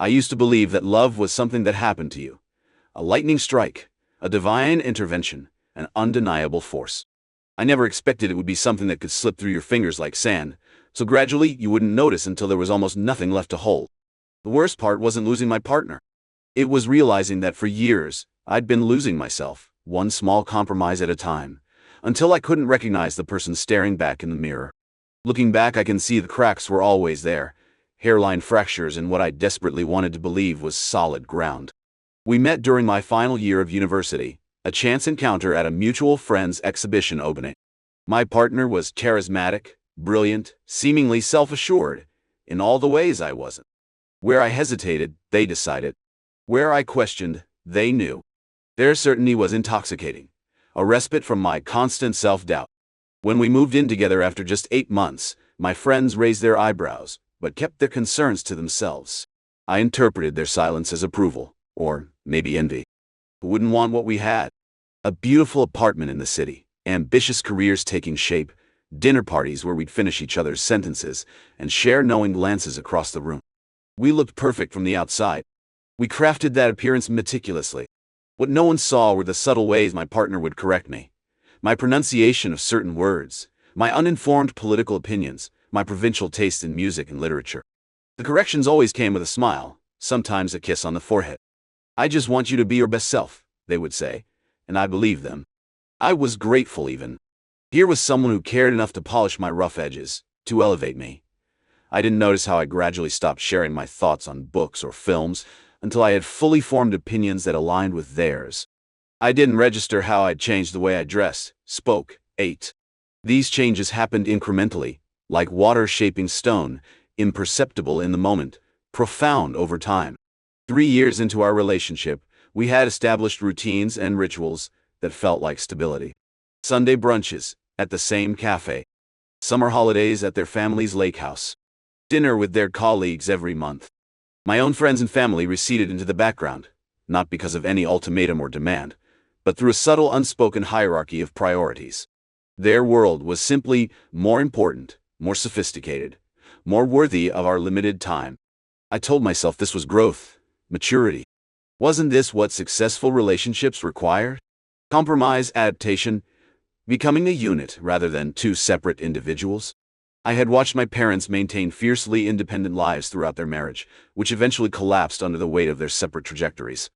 I used to believe that love was something that happened to you. A lightning strike, a divine intervention, an undeniable force. I never expected it would be something that could slip through your fingers like sand, so gradually you wouldn't notice until there was almost nothing left to hold. The worst part wasn't losing my partner. It was realizing that for years, I'd been losing myself, one small compromise at a time, until I couldn't recognize the person staring back in the mirror. Looking back, I can see the cracks were always there, hairline fractures in what I desperately wanted to believe was solid ground. We met during my final year of university, a chance encounter at a mutual friend's exhibition opening. My partner was charismatic, brilliant, seemingly self-assured, in all the ways I wasn't. Where I hesitated, they decided. Where I questioned, they knew. Their certainty was intoxicating, a respite from my constant self-doubt. When we moved in together after just 8 months, my friends raised their eyebrows, but kept their concerns to themselves. I interpreted their silence as approval, or maybe envy. Who wouldn't want what we had? A beautiful apartment in the city, ambitious careers taking shape, dinner parties where we'd finish each other's sentences, and share knowing glances across the room. We looked perfect from the outside. We crafted that appearance meticulously. What no one saw were the subtle ways my partner would correct me. My pronunciation of certain words, my uninformed political opinions, my provincial taste in music and literature. The corrections always came with a smile, sometimes a kiss on the forehead. "I just want you to be your best self," they would say, and I believed them. I was grateful even. Here was someone who cared enough to polish my rough edges, to elevate me. I didn't notice how I gradually stopped sharing my thoughts on books or films until I had fully formed opinions that aligned with theirs. I didn't register how I'd changed the way I dressed, spoke, ate. These changes happened incrementally, like water shaping stone, imperceptible in the moment, profound over time. 3 years into our relationship, we had established routines and rituals that felt like stability. Sunday brunches at the same cafe. Summer holidays at their family's lake house. Dinner with their colleagues every month. My own friends and family receded into the background, not because of any ultimatum or demand, but through a subtle unspoken hierarchy of priorities. Their world was simply more important, more sophisticated, more worthy of our limited time. I told myself this was growth, maturity. Wasn't this what successful relationships require? Compromise, adaptation, becoming a unit rather than two separate individuals. I had watched my parents maintain fiercely independent lives throughout their marriage, which eventually collapsed under the weight of their separate trajectories.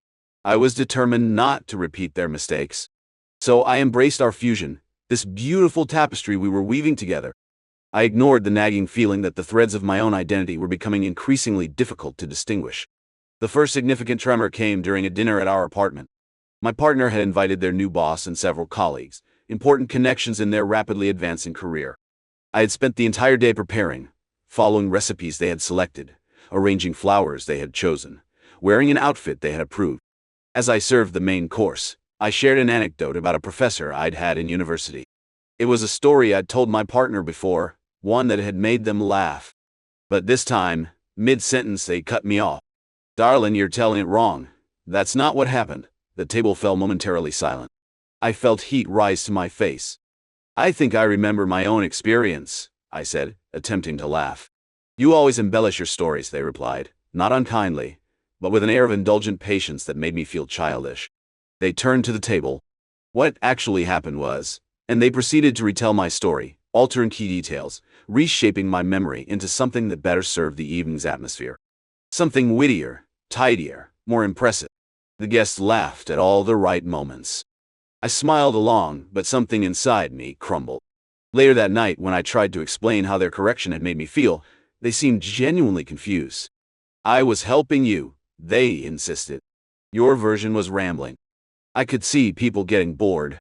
I was determined not to repeat their mistakes. So I embraced our fusion, this beautiful tapestry we were weaving together. I ignored the nagging feeling that the threads of my own identity were becoming increasingly difficult to distinguish. The first significant tremor came during a dinner at our apartment. My partner had invited their new boss and several colleagues, important connections in their rapidly advancing career. I had spent the entire day preparing, following recipes they had selected, arranging flowers they had chosen, wearing an outfit they had approved. As I served the main course, I shared an anecdote about a professor I'd had in university. It was a story I'd told my partner before, one that had made them laugh. But this time, mid-sentence they cut me off. "Darling, you're telling it wrong. That's not what happened." The table fell momentarily silent. I felt heat rise to my face. "I think I remember my own experience," I said, attempting to laugh. "You always embellish your stories," they replied, not unkindly, but with an air of indulgent patience that made me feel childish. They turned to the table. What actually happened was, and they proceeded to retell my story, altering key details, reshaping my memory into something that better served the evening's atmosphere. Something wittier, tidier, more impressive. The guests laughed at all the right moments. I smiled along, but something inside me crumbled. Later that night, when I tried to explain how their correction had made me feel, they seemed genuinely confused. "I was helping you," they insisted. "Your version was rambling." I could see people getting bored.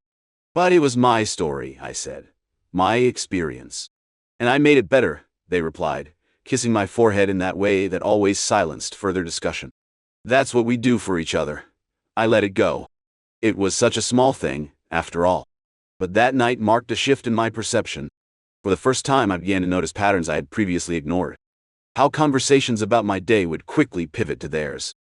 "But it was my story," I said. "My experience. And I made it better," they replied, kissing my forehead in that way that always silenced further discussion. "That's what we do for each other." I let it go. It was such a small thing, after all. But that night marked a shift in my perception. For the first time, I began to notice patterns I had previously ignored. How conversations about my day would quickly pivot to theirs.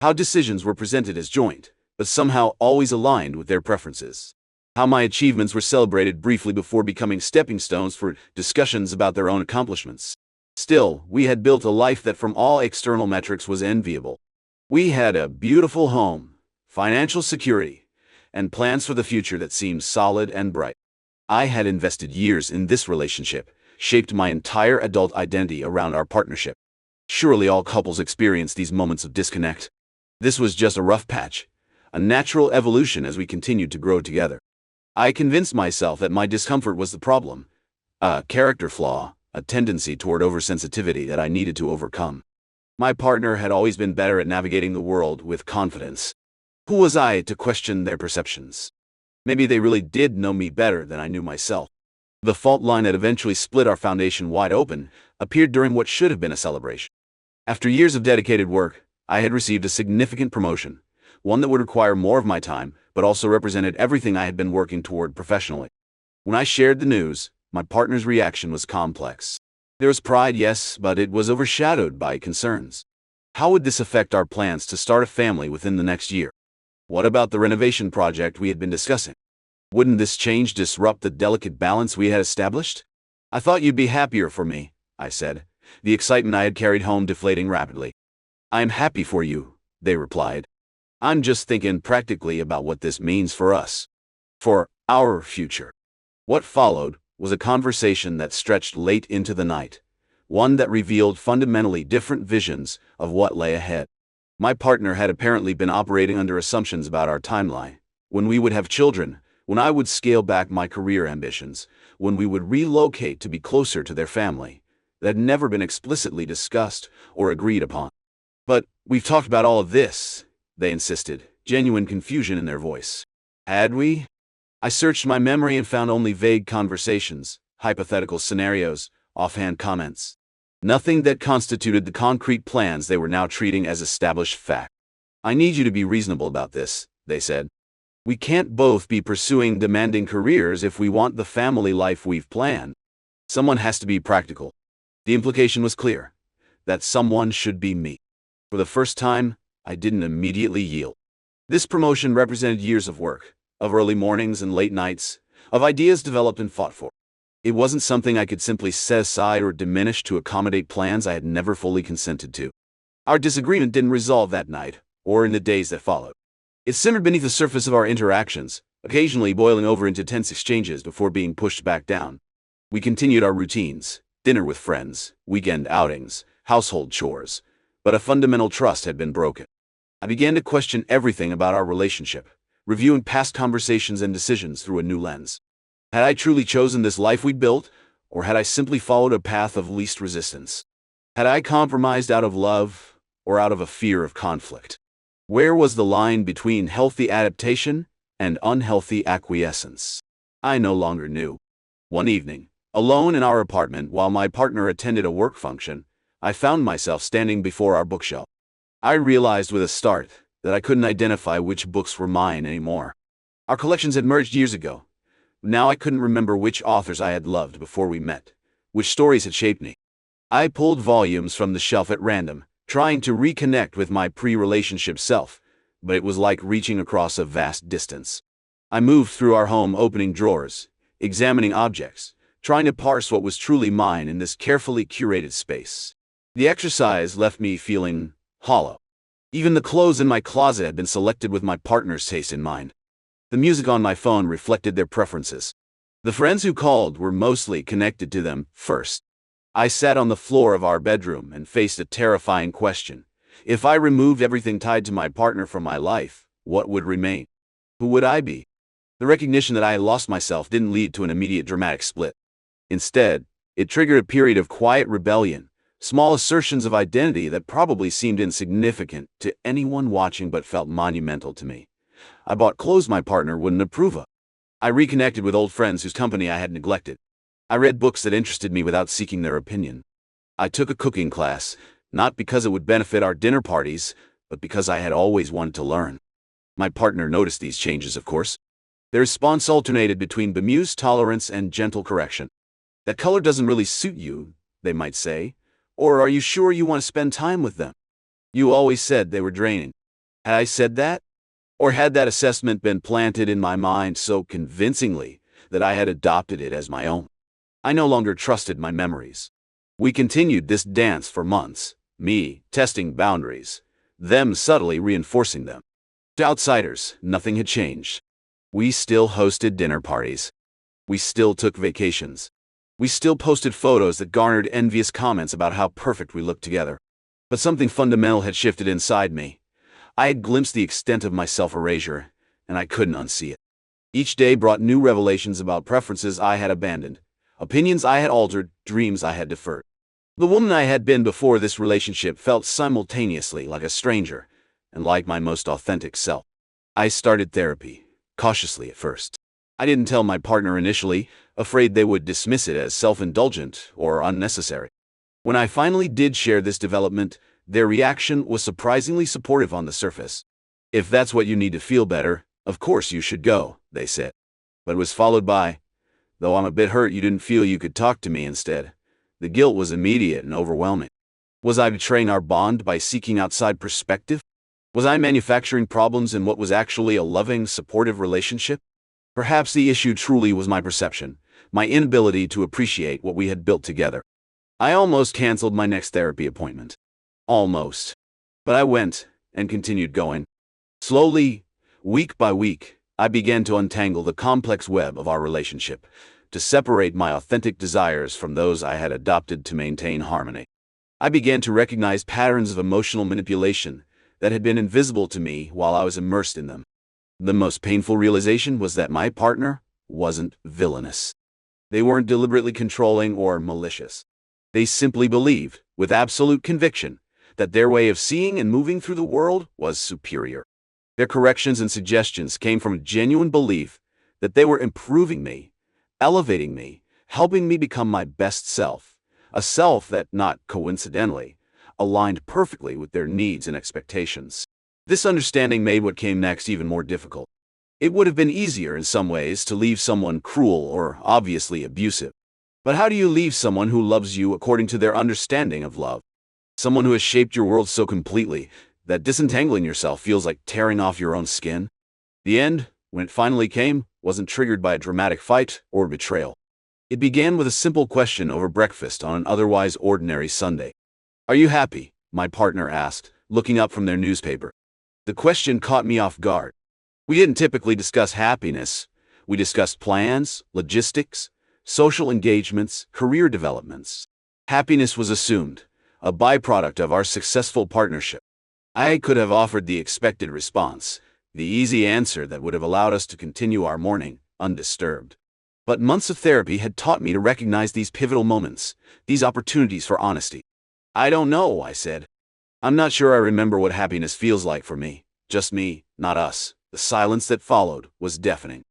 How decisions were presented as joint, but somehow always aligned with their preferences. How my achievements were celebrated briefly before becoming stepping stones for discussions about their own accomplishments. Still, we had built a life that from all external metrics was enviable. We had a beautiful home, financial security, and plans for the future that seemed solid and bright. I had invested years in this relationship, shaped my entire adult identity around our partnership. Surely all couples experience these moments of disconnect. This was just a rough patch, a natural evolution as we continued to grow together. I convinced myself that my discomfort was the problem, a character flaw, a tendency toward oversensitivity that I needed to overcome. My partner had always been better at navigating the world with confidence. Who was I to question their perceptions? Maybe they really did know me better than I knew myself. The fault line that eventually split our foundation wide open appeared during what should have been a celebration. After years of dedicated work, I had received a significant promotion, one that would require more of my time, but also represented everything I had been working toward professionally. When I shared the news, my partner's reaction was complex. There was pride, yes, but it was overshadowed by concerns. How would this affect our plans to start a family within the next year? What about the renovation project we had been discussing? Wouldn't this change disrupt the delicate balance we had established? I thought you'd be happier for me, I said, the excitement I had carried home deflating rapidly. I am happy for you, they replied. I'm just thinking practically about what this means for us. For our future. What followed was a conversation that stretched late into the night, one that revealed fundamentally different visions of what lay ahead. My partner had apparently been operating under assumptions about our timeline, when we would have children, when I would scale back my career ambitions, when we would relocate to be closer to their family, that had never been explicitly discussed or agreed upon. But we've talked about all of this, they insisted, genuine confusion in their voice. Had we? I searched my memory and found only vague conversations, hypothetical scenarios, offhand comments. Nothing that constituted the concrete plans they were now treating as established fact. I need you to be reasonable about this, they said. We can't both be pursuing demanding careers if we want the family life we've planned. Someone has to be practical. The implication was clear. That someone should be me. For the first time, I didn't immediately yield. This promotion represented years of work, of early mornings and late nights, of ideas developed and fought for. It wasn't something I could simply set aside or diminish to accommodate plans I had never fully consented to. Our disagreement didn't resolve that night, or in the days that followed. It simmered beneath the surface of our interactions, occasionally boiling over into tense exchanges before being pushed back down. We continued our routines, dinner with friends, weekend outings, household chores, but a fundamental trust had been broken. I began to question everything about our relationship, reviewing past conversations and decisions through a new lens. Had I truly chosen this life we'd built, or had I simply followed a path of least resistance? Had I compromised out of love, or out of a fear of conflict? Where was the line between healthy adaptation and unhealthy acquiescence? I no longer knew. One evening, alone in our apartment while my partner attended a work function, I found myself standing before our bookshelf. I realized with a start that I couldn't identify which books were mine anymore. Our collections had merged years ago. Now I couldn't remember which authors I had loved before we met, which stories had shaped me. I pulled volumes from the shelf at random, trying to reconnect with my pre-relationship self, but it was like reaching across a vast distance. I moved through our home, opening drawers, examining objects, trying to parse what was truly mine in this carefully curated space. The exercise left me feeling hollow. Even the clothes in my closet had been selected with my partner's taste in mind. The music on my phone reflected their preferences. The friends who called were mostly connected to them first. I sat on the floor of our bedroom and faced a terrifying question. If I removed everything tied to my partner from my life, what would remain? Who would I be? The recognition that I had lost myself didn't lead to an immediate dramatic split. Instead, it triggered a period of quiet rebellion, small assertions of identity that probably seemed insignificant to anyone watching but felt monumental to me. I bought clothes my partner wouldn't approve of. I reconnected with old friends whose company I had neglected. I read books that interested me without seeking their opinion. I took a cooking class, not because it would benefit our dinner parties, but because I had always wanted to learn. My partner noticed these changes, of course. Their response alternated between bemused tolerance and gentle correction. That color doesn't really suit you, they might say. Or are you sure you want to spend time with them? You always said they were draining. Had I said that? Or had that assessment been planted in my mind so convincingly that I had adopted it as my own? I no longer trusted my memories. We continued this dance for months, me testing boundaries, them subtly reinforcing them. To outsiders, nothing had changed. We still hosted dinner parties. We still took vacations. We still posted photos that garnered envious comments about how perfect we looked together. But something fundamental had shifted inside me. I had glimpsed the extent of my self-erasure, and I couldn't unsee it. Each day brought new revelations about preferences I had abandoned, opinions I had altered, dreams I had deferred. The woman I had been before this relationship felt simultaneously like a stranger and like my most authentic self. I started therapy, cautiously at first. I didn't tell my partner initially, afraid they would dismiss it as self-indulgent or unnecessary. When I finally did share this development, their reaction was surprisingly supportive on the surface. "If that's what you need to feel better, of course you should go," they said. But it was followed by, "Though I'm a bit hurt you didn't feel you could talk to me instead." The guilt was immediate and overwhelming. Was I betraying our bond by seeking outside perspective? Was I manufacturing problems in what was actually a loving, supportive relationship? Perhaps the issue truly was my perception, my inability to appreciate what we had built together. I almost canceled my next therapy appointment. Almost. But I went, and continued going. Slowly, week by week, I began to untangle the complex web of our relationship, to separate my authentic desires from those I had adopted to maintain harmony. I began to recognize patterns of emotional manipulation that had been invisible to me while I was immersed in them. The most painful realization was that my partner wasn't villainous. They weren't deliberately controlling or malicious. They simply believed, with absolute conviction, that their way of seeing and moving through the world was superior. Their corrections and suggestions came from a genuine belief that they were improving me, elevating me, helping me become my best self, a self that, not coincidentally, aligned perfectly with their needs and expectations. This understanding made what came next even more difficult. It would have been easier in some ways to leave someone cruel or obviously abusive. But how do you leave someone who loves you according to their understanding of love? Someone who has shaped your world so completely that disentangling yourself feels like tearing off your own skin? The end, when it finally came, wasn't triggered by a dramatic fight or betrayal. It began with a simple question over breakfast on an otherwise ordinary Sunday. "Are you happy?" my partner asked, looking up from their newspaper. The question caught me off guard. We didn't typically discuss happiness. We discussed plans, logistics, social engagements, career developments. Happiness was assumed, a byproduct of our successful partnership. I could have offered the expected response, the easy answer that would have allowed us to continue our morning undisturbed. But months of therapy had taught me to recognize these pivotal moments, these opportunities for honesty. "I don't know," I said. "I'm not sure I remember what happiness feels like for me. Just me, not us." The silence that followed was deafening.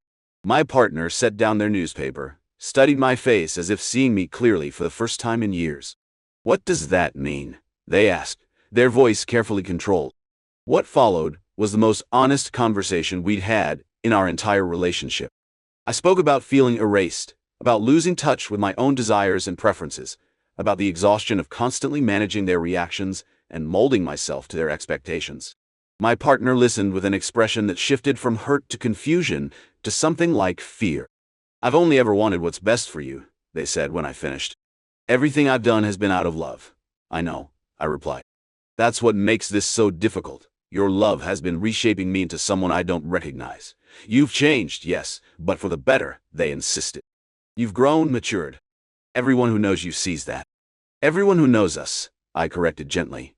My partner set down their newspaper, studied my face as if seeing me clearly for the first time in years. "What does that mean?" they asked, their voice carefully controlled. What followed was the most honest conversation we'd had in our entire relationship. I spoke about feeling erased, about losing touch with my own desires and preferences, about the exhaustion of constantly managing their reactions and molding myself to their expectations. My partner listened with an expression that shifted from hurt to confusion to something like fear. "I've only ever wanted what's best for you," they said when I finished. "Everything I've done has been out of love." "I know," I replied. "That's what makes this so difficult. Your love has been reshaping me into someone I don't recognize. You've changed, yes, but for the better," they insisted. "You've grown, matured. Everyone who knows you sees that." "Everyone who knows us," I corrected gently.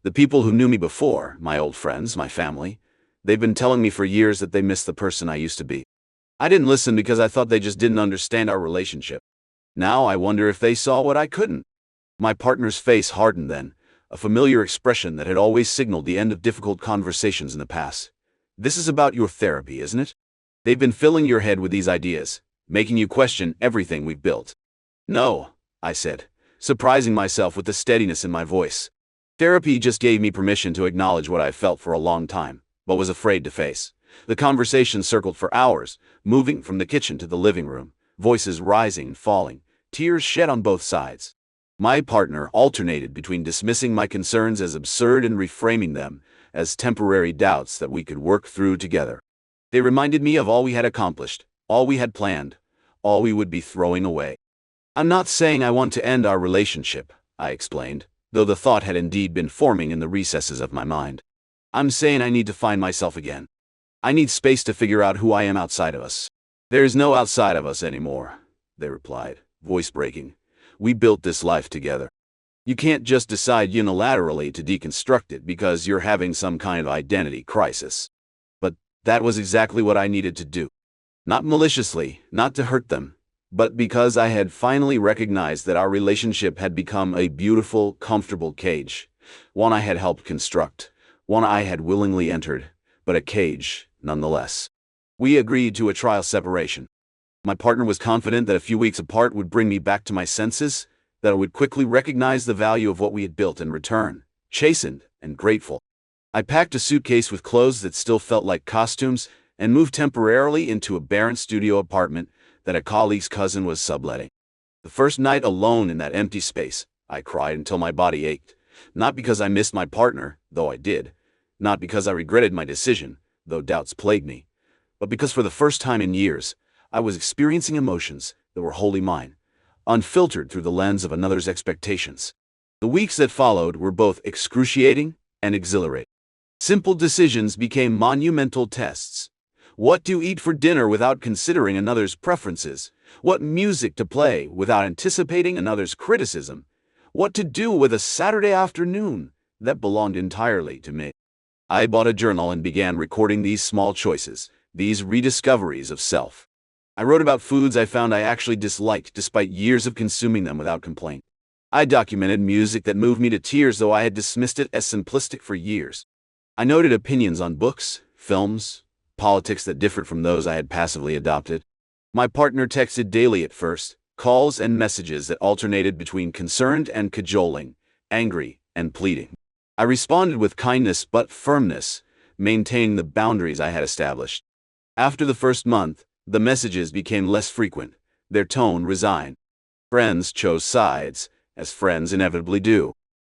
"The people who knew me before, my old friends, my family, they've been telling me for years that they miss the person I used to be. I didn't listen because I thought they just didn't understand our relationship. Now I wonder if they saw what I couldn't." My partner's face hardened then, a familiar expression that had always signaled the end of difficult conversations in the past. "This is about your therapy, isn't it? They've been filling your head with these ideas, making you question everything we've built." "No," I said, surprising myself with the steadiness in my voice. Therapy just gave me permission to acknowledge what I felt for a long time, but was afraid to face. The conversation circled for hours, moving from the kitchen to the living room, voices rising and falling, tears shed on both sides. My partner alternated between dismissing my concerns as absurd and reframing them as temporary doubts that we could work through together. They reminded me of all we had accomplished, all we had planned, all we would be throwing away. I'm not saying I want to end our relationship, I explained, though the thought had indeed been forming in the recesses of my mind. I'm saying I need to find myself again. I need space to figure out who I am outside of us. There is no outside of us anymore, they replied, voice breaking. We built this life together. You can't just decide unilaterally to deconstruct it because you're having some kind of identity crisis. But that was exactly what I needed to do. Not maliciously, not to hurt them, but because I had finally recognized that our relationship had become a beautiful, comfortable cage, one I had helped construct, one I had willingly entered, but a cage nonetheless. We agreed to a trial separation. My partner was confident that a few weeks apart would bring me back to my senses, that I would quickly recognize the value of what we had built and return, chastened and grateful. I packed a suitcase with clothes that still felt like costumes and moved temporarily into a barren studio apartment that a colleague's cousin was subletting. The first night alone in that empty space, I cried until my body ached, not because I missed my partner, though I did, not because I regretted my decision, though doubts plagued me, but because for the first time in years, I was experiencing emotions that were wholly mine, unfiltered through the lens of another's expectations. The weeks that followed were both excruciating and exhilarating. Simple decisions became monumental tests. What to eat for dinner without considering another's preferences, what music to play without anticipating another's criticism, what to do with a Saturday afternoon that belonged entirely to me. I bought a journal and began recording these small choices, these rediscoveries of self. I wrote about foods I found I actually disliked despite years of consuming them without complaint. I documented music that moved me to tears though I had dismissed it as simplistic for years. I noted opinions on books, films, politics that differed from those I had passively adopted. My partner texted daily at first, calls and messages that alternated between concerned and cajoling, angry and pleading. I responded with kindness but firmness, maintaining the boundaries I had established. After the first month, the messages became less frequent, their tone resigned. Friends chose sides, as friends inevitably do.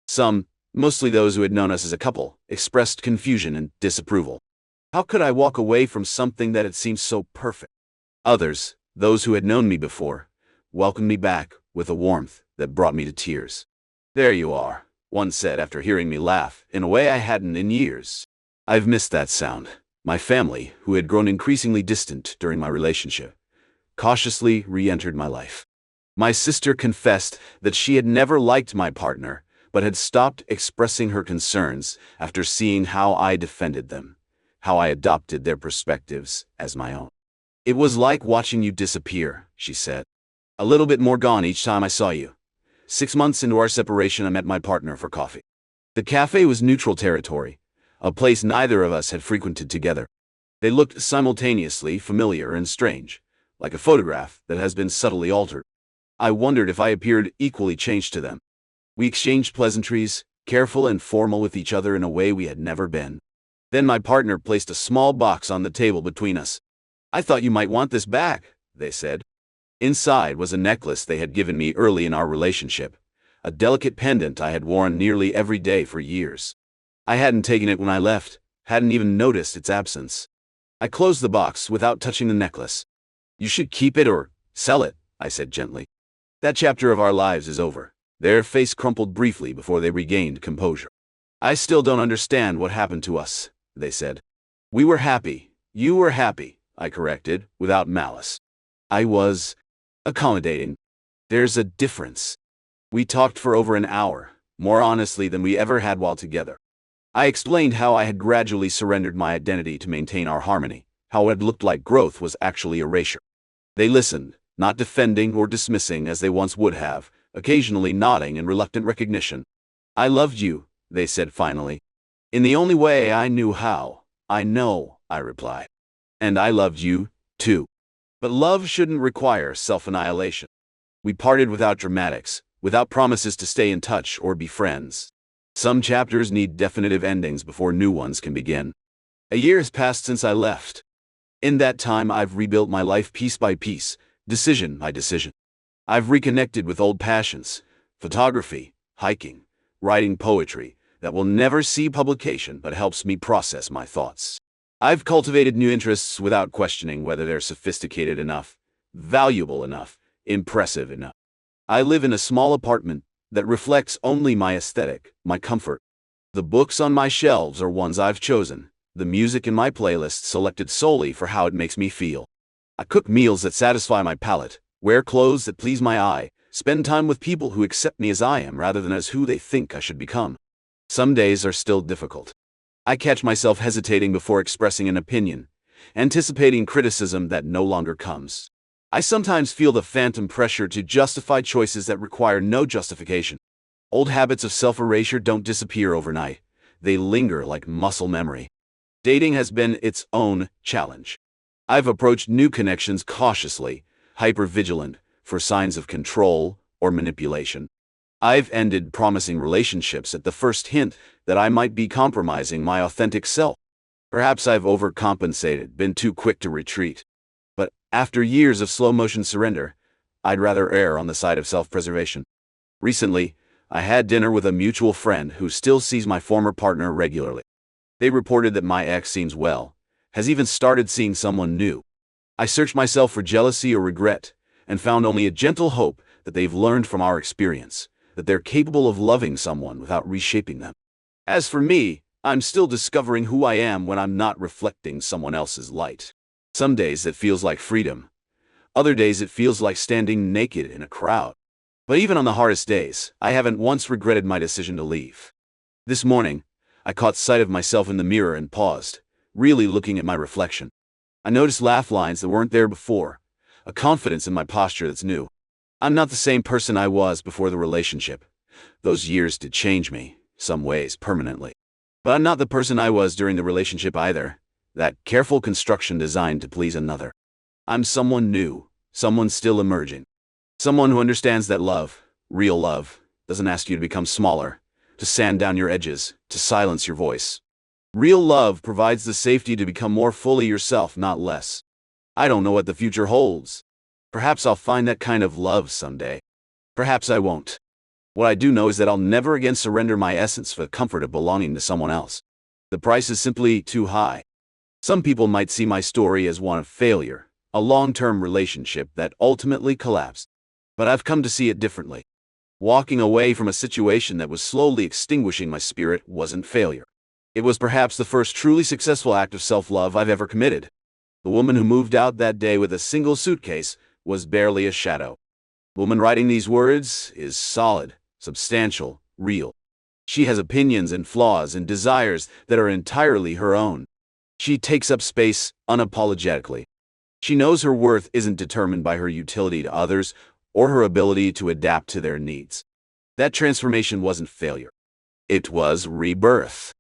Some, mostly those who had known us as a couple, expressed confusion and disapproval. How could I walk away from something that had seemed so perfect? Others, those who had known me before, welcomed me back with a warmth that brought me to tears. There you are, one said after hearing me laugh in a way I hadn't in years. I've missed that sound. My family, who had grown increasingly distant during my relationship, cautiously re-entered my life. My sister confessed that she had never liked my partner, but had stopped expressing her concerns after seeing how I defended them, how I adopted their perspectives as my own. It was like watching you disappear, she said. A little bit more gone each time I saw you. 6 months into our separation, I met my partner for coffee. The cafe was neutral territory, a place neither of us had frequented together. They looked simultaneously familiar and strange, like a photograph that has been subtly altered. I wondered if I appeared equally changed to them. We exchanged pleasantries, careful and formal with each other in a way we had never been. Then my partner placed a small box on the table between us. I thought you might want this back, they said. Inside was a necklace they had given me early in our relationship, a delicate pendant I had worn nearly every day for years. I hadn't taken it when I left, hadn't even noticed its absence. I closed the box without touching the necklace. You should keep it or sell it, I said gently. That chapter of our lives is over. Their face crumpled briefly before they regained composure. I still don't understand what happened to us, they said. We were happy. You were happy, I corrected, without malice. I was accommodating. There's a difference. We talked for over an hour, more honestly than we ever had while together. I explained how I had gradually surrendered my identity to maintain our harmony, how what had looked like growth was actually erasure. They listened, not defending or dismissing as they once would have, occasionally nodding in reluctant recognition. I loved you, they said finally. In the only way I knew how. I know, I replied. And I loved you, too. But love shouldn't require self-annihilation. We parted without dramatics, without promises to stay in touch or be friends. Some chapters need definitive endings before new ones can begin. A year has passed since I left. In that time, I've rebuilt my life piece by piece, decision by decision. I've reconnected with old passions, photography, hiking, writing poetry, that will never see publication but helps me process my thoughts. I've cultivated new interests without questioning whether they're sophisticated enough, valuable enough, impressive enough. I live in a small apartment that reflects only my aesthetic, my comfort. The books on my shelves are ones I've chosen, the music in my playlist selected solely for how it makes me feel. I cook meals that satisfy my palate, wear clothes that please my eye, spend time with people who accept me as I am rather than as who they think I should become. Some days are still difficult. I catch myself hesitating before expressing an opinion, anticipating criticism that no longer comes. I sometimes feel the phantom pressure to justify choices that require no justification. Old habits of self-erasure don't disappear overnight. They linger like muscle memory. Dating has been its own challenge. I've approached new connections cautiously, hyper-vigilant for signs of control or manipulation. I've ended promising relationships at the first hint that I might be compromising my authentic self. Perhaps I've overcompensated, been too quick to retreat. But after years of slow-motion surrender, I'd rather err on the side of self-preservation. Recently, I had dinner with a mutual friend who still sees my former partner regularly. They reported that my ex seems well, has even started seeing someone new. I searched myself for jealousy or regret, and found only a gentle hope that they've learned from our experience, that they're capable of loving someone without reshaping them. As for me, I'm still discovering who I am when I'm not reflecting someone else's light. Some days it feels like freedom. Other days it feels like standing naked in a crowd. But even on the hardest days, I haven't once regretted my decision to leave. This morning, I caught sight of myself in the mirror and paused, really looking at my reflection. I noticed laugh lines that weren't there before, a confidence in my posture that's new. I'm not the same person I was before the relationship. Those years did change me, some ways permanently. But I'm not the person I was during the relationship either, that careful construction designed to please another. I'm someone new, someone still emerging. Someone who understands that love, real love, doesn't ask you to become smaller, to sand down your edges, to silence your voice. Real love provides the safety to become more fully yourself, not less. I don't know what the future holds. Perhaps I'll find that kind of love someday. Perhaps I won't. What I do know is that I'll never again surrender my essence for the comfort of belonging to someone else. The price is simply too high. Some people might see my story as one of failure, a long-term relationship that ultimately collapsed. But I've come to see it differently. Walking away from a situation that was slowly extinguishing my spirit wasn't failure. It was perhaps the first truly successful act of self-love I've ever committed. The woman who moved out that day with a single suitcase was barely a shadow. The woman writing these words is solid, substantial, real. She has opinions and flaws and desires that are entirely her own. She takes up space unapologetically. She knows her worth isn't determined by her utility to others or her ability to adapt to their needs. That transformation wasn't failure. It was rebirth.